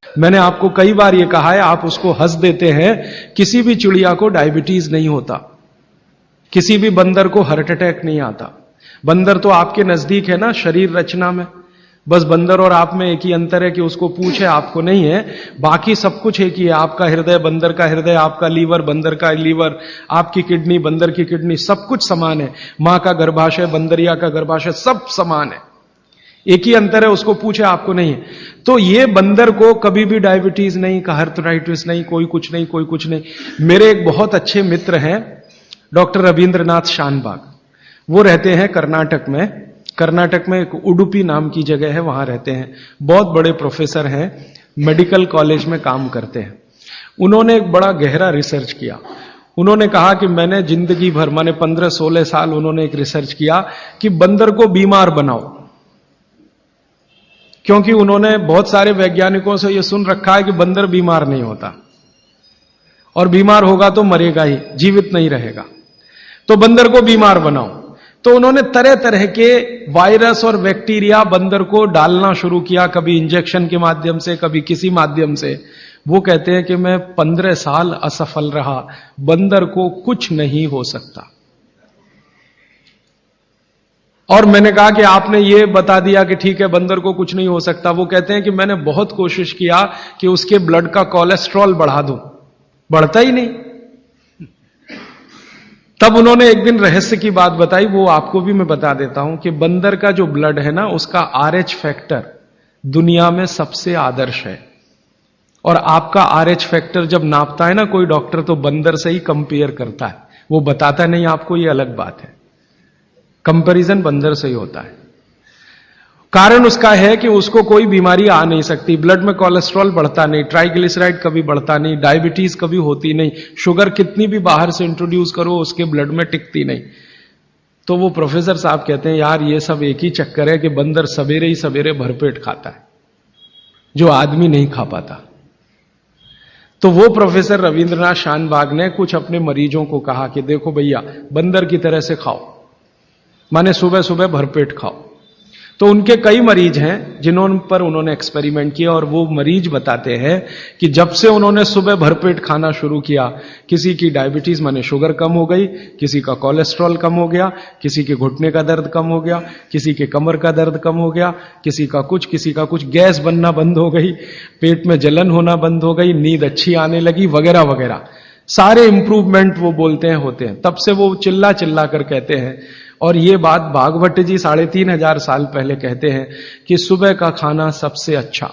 मैंने आपको कई बार ये कहा है, आप उसको हंस देते हैं। किसी भी चिड़िया को डायबिटीज नहीं होता, किसी भी बंदर को हार्ट अटैक नहीं आता। बंदर तो आपके नजदीक है ना शरीर रचना में, बस बंदर और आप में एक ही अंतर है कि उसको पूछ है, आपको नहीं है। बाकी सब कुछ एक ही है। आपका हृदय बंदर का हृदय, आपका लीवर बंदर का लीवर, आपकी किडनी बंदर की किडनी, सब कुछ समान है। मां का गर्भाशय, बंदरिया का गर्भाशय, सब समान है। एक ही अंतर है, उसको पूछे, आपको नहीं है। तो ये बंदर को कभी भी डायबिटीज नहीं, आर्थराइटिस नहीं, कोई कुछ नहीं, कोई कुछ नहीं। मेरे एक बहुत अच्छे मित्र हैं डॉक्टर रविंद्रनाथ शानबाग, वो रहते हैं कर्नाटक में। कर्नाटक में एक उडुपी नाम की जगह है, वहां रहते हैं। बहुत बड़े प्रोफेसर हैं, मेडिकल कॉलेज में काम करते हैं। उन्होंने एक बड़ा गहरा रिसर्च किया। उन्होंने कहा कि मैंने जिंदगी भर, माने 15-16 साल उन्होंने एक रिसर्च किया कि बंदर को बीमार बनाओ। क्योंकि उन्होंने बहुत सारे वैज्ञानिकों से यह सुन रखा है कि बंदर बीमार नहीं होता, और बीमार होगा तो मरेगा ही, जीवित नहीं रहेगा। तो बंदर को बीमार बनाओ। तो उन्होंने तरह तरह के वायरस और बैक्टीरिया बंदर को डालना शुरू किया, कभी इंजेक्शन के माध्यम से, कभी किसी माध्यम से। वो कहते हैं कि मैं 15 साल असफल रहा, बंदर को कुछ नहीं हो सकता। और मैंने कहा कि आपने ये बता दिया कि ठीक है बंदर को कुछ नहीं हो सकता। वो कहते हैं कि मैंने बहुत कोशिश किया कि उसके ब्लड का कोलेस्ट्रॉल बढ़ा दूं, बढ़ता ही नहीं। तब उन्होंने एक दिन रहस्य की बात बताई, वो आपको भी मैं बता देता हूं कि बंदर का जो ब्लड है ना, उसका RH फैक्टर दुनिया में सबसे आदर्श है। और आपका RH फैक्टर जब नापता है ना कोई डॉक्टर, तो बंदर से ही कंपेयर करता है, वो बताता नहीं आपको, ये अलग बात है। कंपैरिजन बंदर से ही होता है। कारण उसका है कि उसको कोई बीमारी आ नहीं सकती, ब्लड में कोलेस्ट्रॉल बढ़ता नहीं, ट्राइग्लिसराइड कभी बढ़ता नहीं, डायबिटीज कभी होती नहीं, शुगर कितनी भी बाहर से इंट्रोड्यूस करो उसके ब्लड में टिकती नहीं। तो वो प्रोफेसर साहब कहते हैं यार ये सब एक ही चक्कर है कि बंदर सवेरे ही सवेरे भरपेट खाता है, जो आदमी नहीं खा पाता। तो वो प्रोफेसर रविंद्रनाथ शानबाग ने कुछ अपने मरीजों को कहा कि देखो भैया, बंदर की तरह से खाओ, माने सुबह सुबह भरपेट खाओ। तो उनके कई मरीज हैं जिन्होंने पर उन्होंने एक्सपेरिमेंट किया, और वो मरीज बताते हैं कि जब से उन्होंने सुबह भरपेट खाना शुरू किया, किसी की डायबिटीज माने शुगर कम हो गई, किसी का कोलेस्ट्रॉल कम हो गया, किसी के घुटने का दर्द कम हो गया, किसी के कमर का दर्द कम हो गया, किसी का कुछ, गैस बनना बंद हो गई, पेट में जलन होना बंद हो गई, नींद अच्छी आने लगी, वगैरह वगैरह। सारे इंप्रूवमेंट वो बोलते हैं होते हैं। तब से वो चिल्ला चिल्ला कर कहते हैं, और ये बात भागवत जी 3500 साल पहले कहते हैं कि सुबह का खाना सबसे अच्छा।